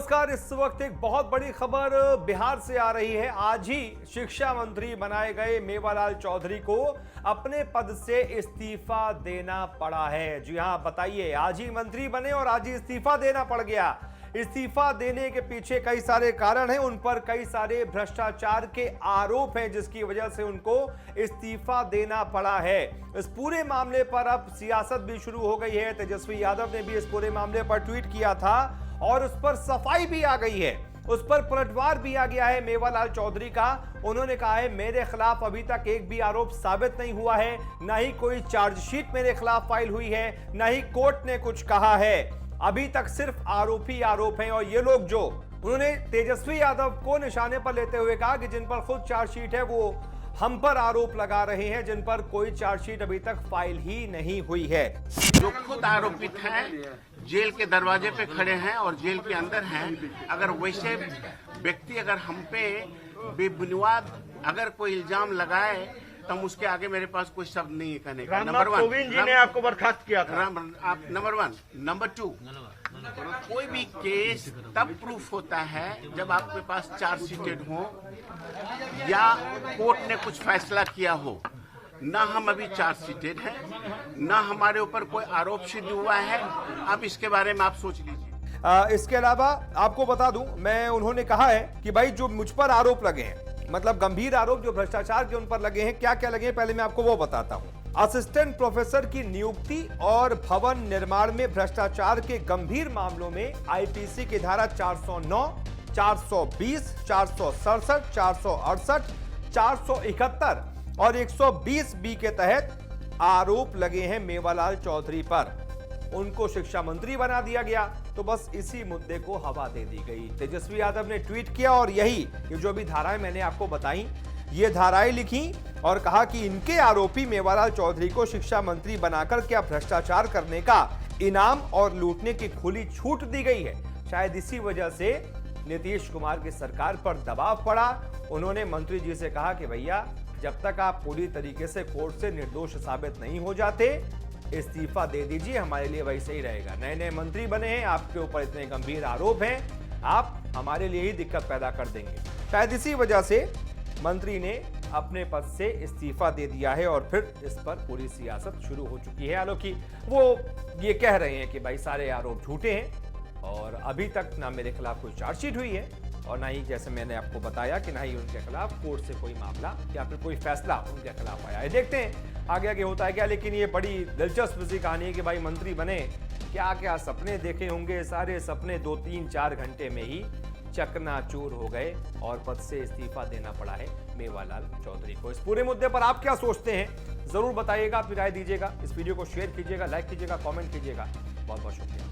नमस्कार। इस वक्त एक बहुत बड़ी खबर बिहार से आ रही है। आज ही शिक्षा मंत्री बनाए गए मेवालाल चौधरी को अपने पद से इस्तीफा देना पड़ा है। जी हां, बताइए, आज ही मंत्री बने और आज ही इस्तीफा देना पड़ गया। इस्तीफा देने के पीछे कई सारे कारण हैं, उन पर कई सारे भ्रष्टाचार के आरोप हैं जिसकी वजह से उनको इस्तीफा देना पड़ा है। इस पूरे मामले पर अब सियासत भी शुरू हो गई है। तेजस्वी यादव ने भी इस पूरे मामले पर ट्वीट किया था और उस पर सफाई भी आ गई है, उस पर पलटवार भी आ गया है मेवालाल चौधरी का। उन्होंने कहा है, मेरे खिलाफ अभी तक एक भी आरोप साबित नहीं हुआ है, ना ही कोई चार्जशीट मेरे खिलाफ फाइल हुई है, ना ही कोर्ट ने कुछ कहा है। अभी तक सिर्फ आरोप ही आरोप हैं। और ये लोग जो उन्होंने तेजस्वी यादव को निशाने पर लेते हुए कहा कि जिन पर खुद चार्जशीट है वो हम पर आरोप लगा रहे हैं जिन पर कोई चार्जशीट अभी तक फाइल ही नहीं हुई है। जो खुद आरोपित हैं जेल के दरवाजे पे खड़े हैं और जेल के अंदर हैं, अगर वैसे व्यक्ति अगर हम पे बेबुनियाद अगर कोई इल्जाम लगाए तो उसके आगे मेरे पास कोई शब्द नहीं है कहने का। नंबर वन, कोविंद जी ने आपको बर्खास्त किया था। आप नंबर वन। नंबर टू, कोई भी केस तब प्रूफ होता है जब आपके पास चार्जशीटेड हो या कोर्ट ने कुछ फैसला किया हो। ना हम अभी चार्जशीटेड हैं, ना हमारे ऊपर कोई आरोप सिद्ध हुआ है। अब इसके बारे में आप सोच लीजिए। इसके अलावा आपको बता दूं, मैं उन्होंने कहा है कि भाई जो मुझ पर आरोप लगे हैं, मतलब गंभीर आरोप जो भ्रष्टाचार के उन पर लगे हैं, क्या क्या लगे हैं पहले मैं आपको वो बताता हूं। असिस्टेंट प्रोफेसर की नियुक्ति और भवन निर्माण में भ्रष्टाचार के गंभीर मामलों में आईपीसी की धारा 409, 420, 467, 468, 471 और 120 बी के तहत आरोप लगे हैं मेवालाल चौधरी पर। उनको शिक्षा मंत्री बना दिया गया तो बस इसी मुद्दे को हवा दे दी गई। तेजस्वी यादव ने ट्वीट किया और ये जो भी धाराएं मैंने आपको बताई, ये धाराएं लिखी और कहा कि इनके आरोपी मेवालाल चौधरी को शिक्षा मंत्री बनाकर क्या भ्रष्टाचार करने का इनाम और लूटने की खुली छूट दी गई है। शायद इसी वजह से नीतीश कुमार की सरकार पर दबाव पड़ा। उन्होंने मंत्री जी से कहा कि भैया, जब तक आप पूरी तरीके से कोर्ट से निर्दोष साबित नहीं हो जाते, इस्तीफा दे दीजिए, हमारे लिए वैसे ही रहेगा। नए नए मंत्री बने हैं, आपके ऊपर इतने गंभीर आरोप हैं, आप हमारे लिए ही दिक्कत पैदा कर देंगे। शायद इसी वजह से मंत्री ने अपने पद से इस्तीफा दे दिया है और फिर इस पर पूरी सियासत शुरू हो चुकी है। हालांकि वो ये कह रहे हैं कि भाई सारे आरोप झूठे हैं और अभी तक ना मेरे खिलाफ कोई चार्जशीट हुई है और ना ही, जैसे मैंने आपको बताया, कि ना ही उनके खिलाफ कोर्ट से कोई मामला या फिर कोई फैसला उनके खिलाफ आया है। देखते हैं आगे आगे होता है क्या। लेकिन ये बड़ी दिलचस्प सी कहानी है कि भाई मंत्री बने, क्या क्या सपने देखे होंगे, सारे सपने 2, 3, 4 घंटे में ही चकनाचूर हो गए और पद से इस्तीफा देना पड़ा है मेवालाल चौधरी को। इस पूरे मुद्दे पर आप क्या सोचते हैं जरूर बताइएगा, अपनी राय दीजिएगा। इस वीडियो को शेयर कीजिएगा, लाइक कीजिएगा, कमेंट कीजिएगा। बहुत बहुत शुक्रिया।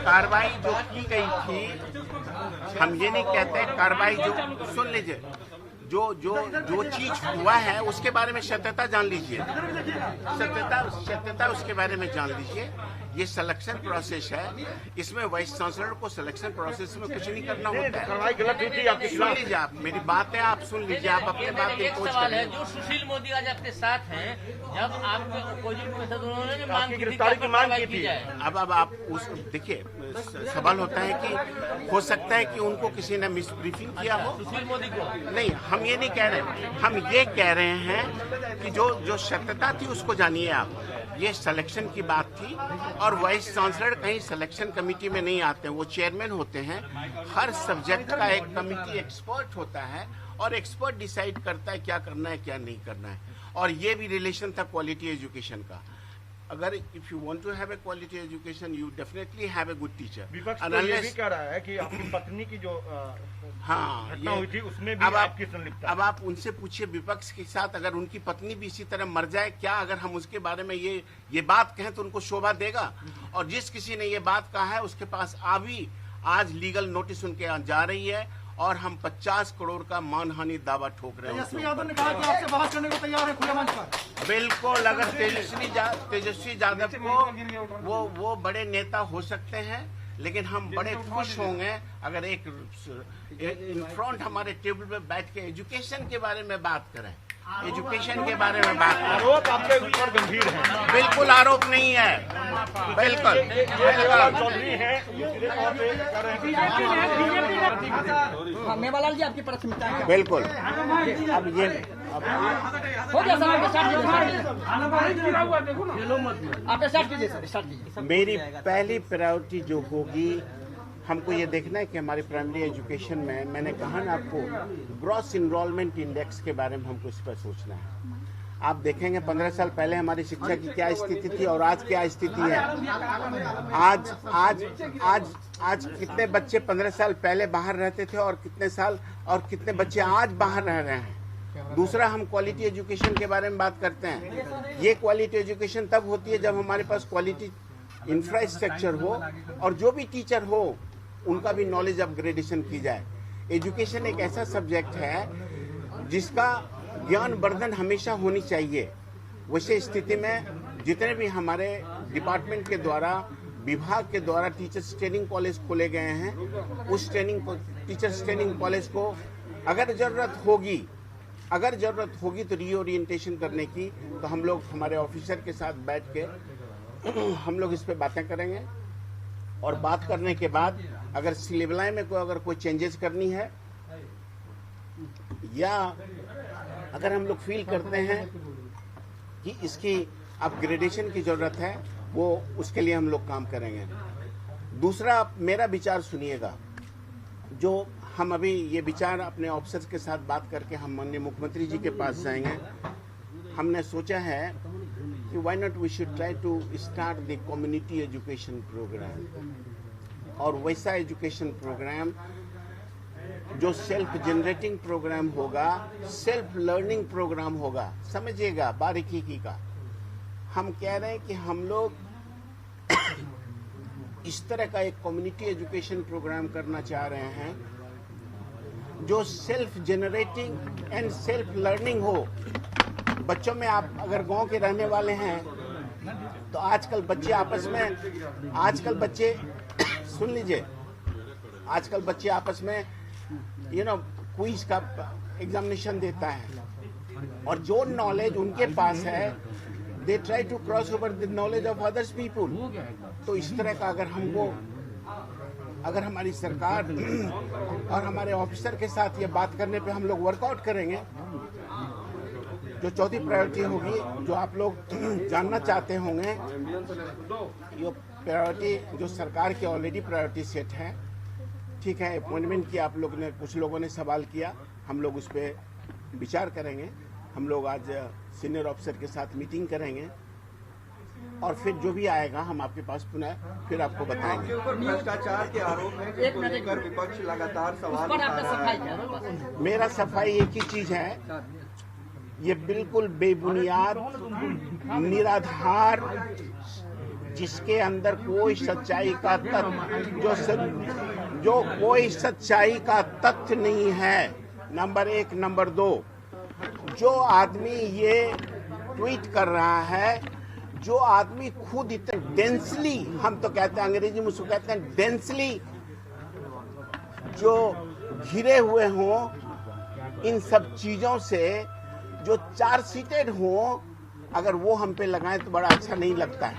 कार्रवाई जो की गई थी, हम ये नहीं कहते कार्रवाई जो, सुन लीजिए, जो चीज हुआ है उसके बारे में सत्यता जान लीजिए, सत्यता उसके बारे में जान लीजिए। ये सिलेक्शन प्रोसेस है, इसमें वाइस चांसलर को सिलेक्शन प्रोसेस में कुछ नहीं करना होता है। कार्रवाई गलत हुई थी आपके सुन खिलाफ। लीजिए, आप मेरी बात है, आप सुन लीजिए, आप अपने बात एक सवाल है, जो सुशील मोदी आज आपके साथ हैं, जब आपके अपोजिट में थे तो उन्होंने मांग की थी गिरफ्तारी की मांग की थी। अब आप उस देखिए, सवाल होता है कि हो सकता है कि उनको किसी ने मिस ब्रीफिंग किया हो। सुशील मोदी को नहीं, हम ये नहीं कह रहे, हम ये कह रहे हैं कि जो सत्यता थी उसको जानिए आप। ये सिलेक्शन की बात थी और वाइस चांसलर कहीं सिलेक्शन कमेटी में नहीं आते, वो चेयरमैन होते हैं। हर सब्जेक्ट का एक कमेटी एक्सपर्ट होता है और एक्सपर्ट डिसाइड करता है क्या करना है क्या नहीं करना है। और ये भी रिलेशन था क्वालिटी एजुकेशन का। अगर if you want to have a quality education, you definitely have a good teacher. विपक्ष तो ये भी कह रहा है कि आपकी पत्नी की जो घटना हुई थी उसमें भी आपकी संलिप्तता। अब आप उनसे पूछिए विपक्ष के साथ, अगर उनकी पत्नी भी इसी तरह मर जाए, क्या अगर हम उसके बारे में ये बात कहें तो उनको शोभा देगा? और जिस किसी ने ये बात कहा है उसके पास आज लीगल नोटिस उनके यहाँ जा रही है और हम 50 करोड़ का मानहानि दावा ठोक रहे हैं। तेजस्वी यादव ने कहा कि आपसे बहस करने को तैयार है खुले मंच पर। बिल्कुल, अगर तेजस्वी यादव को वो बड़े नेता हो सकते हैं, लेकिन हम बड़े खुश होंगे अगर एक इन फ्रंट हमारे टेबल पे बैठ के एजुकेशन के बारे में बात करें, एजुकेशन के बारे में बात करें। आरोप आपके ऊपर गंभीर है। बिल्कुल आरोप नहीं है। बिल्कुल चौधरी हैं, ये सीधे तौर पे कह रहे हैं मेवालाल जी आपकी प्राथमिकता है बिल्कुल। अब ये हो गया सर, आप स्टार्ट कीजिए सर, स्टार्ट कीजिए। मेरी पहली प्रायोरिटी जो होगी, हमको ये देखना है कि हमारी प्राइमरी एजुकेशन में, मैंने कहा ना आपको, ग्रॉस इनरोलमेंट इंडेक्स के बारे में हमको इस पर सोचना है। आप देखेंगे 15 साल पहले हमारी शिक्षा की क्या स्थिति थी और आज क्या स्थिति है। आज कितने बच्चे 15 साल पहले बाहर रहते थे और कितने बच्चे आज बाहर रह रहे हैं। दूसरा, हम क्वालिटी एजुकेशन के बारे में बात करते हैं। ये क्वालिटी एजुकेशन तब होती है जब हमारे पास क्वालिटी इंफ्रास्ट्रक्चर हो और जो भी टीचर हो उनका भी नॉलेज अपग्रेडेशन की जाए। एजुकेशन एक ऐसा सब्जेक्ट है जिसका ज्ञान वर्धन हमेशा होनी चाहिए। वैसे स्थिति में जितने भी हमारे डिपार्टमेंट के द्वारा, विभाग के द्वारा टीचर्स ट्रेनिंग कॉलेज खोले गए हैं, उस टीचर्स ट्रेनिंग कॉलेज को अगर जरूरत होगी तो रीओरिएंटेशन करने की, तो हम लोग हमारे ऑफिसर के साथ बैठ के हम लोग इस पे बातें करेंगे। और बात करने के बाद अगर सिलेबस में अगर कोई चेंजेस करनी है या अगर हम लोग फील करते हैं कि इसकी अपग्रेडेशन की जरूरत है, वो उसके लिए हम लोग काम करेंगे। दूसरा, मेरा विचार सुनिएगा। जो हम अभी ये विचार अपने ऑफिसर्स के साथ बात करके हम माननीय मुख्यमंत्री जी के पास जाएंगे। हमने सोचा है कि why not we should try to start the community education program, और वैसा एजुकेशन प्रोग्राम जो सेल्फ जनरेटिंग प्रोग्राम होगा, सेल्फ लर्निंग प्रोग्राम होगा। समझिएगा बारीकी का। हम कह रहे हैं कि हम लोग इस तरह का एक कम्युनिटी एजुकेशन प्रोग्राम करना चाह रहे हैं जो self generating and self learning हो। बच्चों में, आप अगर गांव के रहने वाले हैं तो आजकल बच्चे सुन लीजिए, आजकल बच्चे आपस में क्विज का एग्जामिनेशन देता है और जो नॉलेज उनके पास है they try to cross over the knowledge of others people. तो इस तरह का अगर हमारी सरकार और हमारे ऑफिसर के साथ ये बात करने पे हम लोग वर्कआउट करेंगे, जो चौथी प्रायोरिटी होगी, जो आप लोग जानना चाहते होंगे, ये प्रायोरिटी जो सरकार की ऑलरेडी प्रायोरिटी सेट है। ठीक है, अपॉइंटमेंट की आप लोग ने, कुछ लोगों ने सवाल किया, हम लोग उस पर विचार करेंगे। हम लोग आज सीनियर ऑफिसर के साथ मीटिंग करेंगे और फिर जो भी आएगा हम आपके पास पुनः फिर आपको बताएंगे। आपके ऊपर भ्रष्टाचार के आरोप हैं जिसको लेकर विपक्ष लगातार सवाल उठा रहा है। मेरा सफाई एक ही चीज है, ये बिल्कुल बेबुनियाद, निराधार, जिसके अंदर कोई सच्चाई का तथ्य, जो कोई सच्चाई का तथ्य नहीं है। नंबर 1, नंबर 2, जो आदमी ये ट्वीट कर रहा है, जो आदमी खुद इतना डेंसली, हम तो कहते हैं अंग्रेजी में उसको कहते हैं डेंसली, जो घिरे हुए हों इन सब चीजों से, जो चार्जशीटेड हों, अगर वो हम पे लगाएं तो बड़ा अच्छा नहीं लगता है।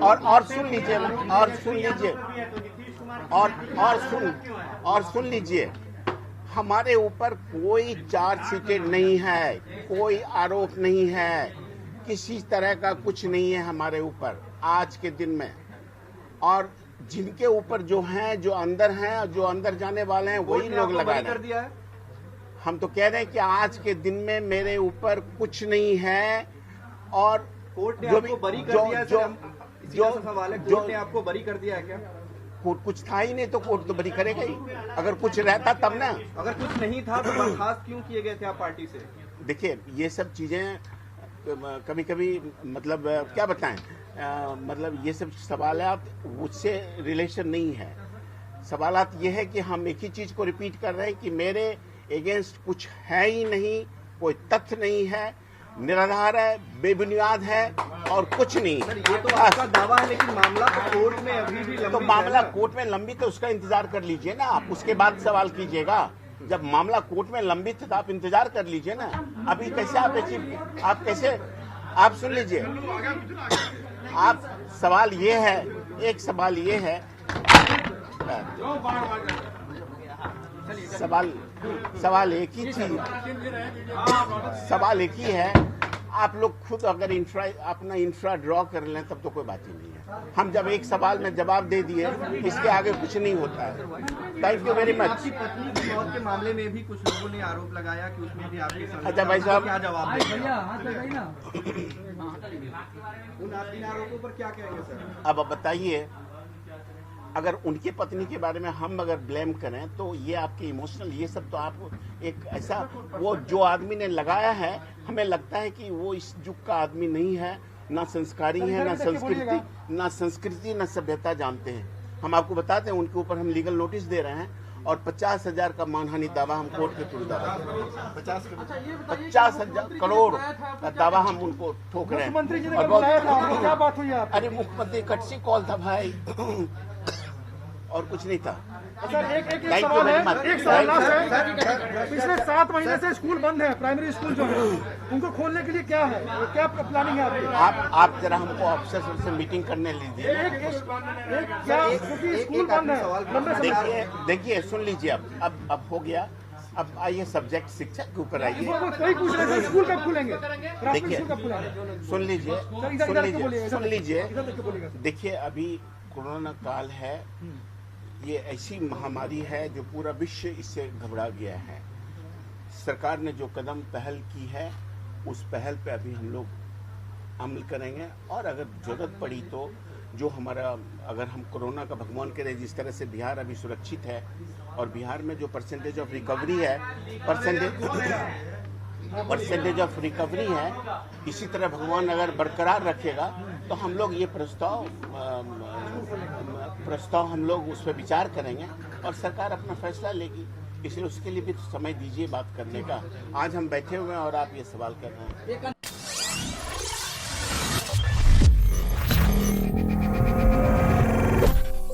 और सुन लीजिए, हमारे ऊपर कोई चार्जशीटेड नहीं है, कोई आरोप नहीं है, किसी तरह का कुछ नहीं है हमारे ऊपर आज के दिन में। और जिनके ऊपर जो हैं, जो अंदर हैं, जो अंदर जाने वाले हैं, वही लोग लगा रहे हैं। हम तो कह रहे हैं कि आज के दिन में मेरे ऊपर कुछ नहीं है। और कोर्ट ने आपको बरी कर दिया है? कोर्ट ने आपको बरी कर दिया है क्या? कोर्ट कुछ था ही नहीं तो कोर्ट तो बरी करेगा ही। अगर कुछ रहता तब ना। अगर कुछ नहीं था तो बर्खास्त क्यों किए गए थे आप पार्टी से? देखिए, ये सब चीजें कभी कभी मतलब क्या बताएं, मतलब ये सब सवालात उससे रिलेशन नहीं है। सवालात ये है कि हम एक ही चीज को रिपीट कर रहे हैं कि मेरे अगेंस्ट कुछ है ही नहीं, कोई तथ्य नहीं है, निराधार है, बेबुनियाद है और कुछ नहीं। सर, ये तो आपका दावा है, लेकिन मामला कोर्ट में अभी भी लंबित तो मामला कोर्ट में लंबित है, उसका इंतजार कर लीजिए ना आप, उसके बाद सवाल कीजिएगा। जब मामला कोर्ट में लंबित है तो आप इंतजार कर लीजिए ना। अभी कैसे आप आप सुन लीजिए, आप सवाल ये है, एक सवाल ये है, सवाल एक ही चीज, सवाल एक ही है। आप लोग खुद अगर अपना इंफ्रा ड्रॉ कर लें तब तो कोई बात ही नहीं है। हम जब एक सवाल में जवाब दे दिए, इसके आगे कुछ नहीं होता है। Thank you very much. आपकी पत्नी की मौत के मामले में भी कुछ लोगों ने आरोप लगाया कि उसमें भी आपके साथ, अच्छा भाई साहब, क्या जवाब देंगे? इन आरोपों पर क्या कहेंगे सर? अब बताइए, अगर उनकी पत्नी के बारे में हम अगर ब्लेम करें तो ये आपके इमोशनल, ये सब तो आपको एक ऐसा, वो जो आदमी ने लगाया है, हमें लगता है कि वो इस युग का आदमी नहीं है, ना संस्कारी है, ना संस्कृति ना सभ्यता जानते हैं। हम आपको बताते हैं, उनके ऊपर हम लीगल नोटिस दे रहे हैं और 50,000 का मानहानि दावा हम कोर्ट के थ्रू दावा 50,000 करोड़ का दावा हम उनको ठोक रहे हैं। मुख्यमंत्री जी ने और बुलाया था, क्या बात हुई आप? अरे मुख्यमंत्री कटसी कॉल था भाई, और कुछ नहीं था। सर एक Thank you सवाल very है, much. एक सवाल लास्ट है। पिछले 7 महीने से स्कूल बंद है, प्राइमरी स्कूल जो है, उनको खोलने के लिए क्या है, क्या प्लानिंग है आपकी? आप जरा हमको ऑफिसर से मीटिंग करने लीजिए। क्या, क्योंकि स्कूल बंद है लंबे समय से। देखिए सुन लीजिए, अब हो गया। अब आइए सब्जेक्ट शिक्षा के ऊपर आइए। कोई पूछ रहे थे स्कूल कब खुलेंगे, प्राथमिक स्कूल कब खुलेंगे? सुन लीजिए, सुन लीजिए। देखिए, अभी कोरोना काल है, ये ऐसी महामारी है जो पूरा विश्व इससे घबरा गया है। सरकार ने जो कदम पहल की है, उस पहल पे अभी हम लोग अमल करेंगे, और अगर जरूरत पड़ी तो जो हमारा, अगर हम कोरोना का भगवान करे, जिस तरह से बिहार अभी सुरक्षित है और बिहार में जो परसेंटेज ऑफ रिकवरी है, परसेंटेज ऑफ रिकवरी है, इसी तरह भगवान अगर बरकरार रखेगा तो हम लोग ये प्रस्ताव हम लोग उस पर विचार करेंगे और सरकार अपना फैसला लेगी। इसलिए उसके लिए भी समय दीजिए बात करने का। आज हम बैठे हुए हैं और आप ये सवाल कर रहे हैं।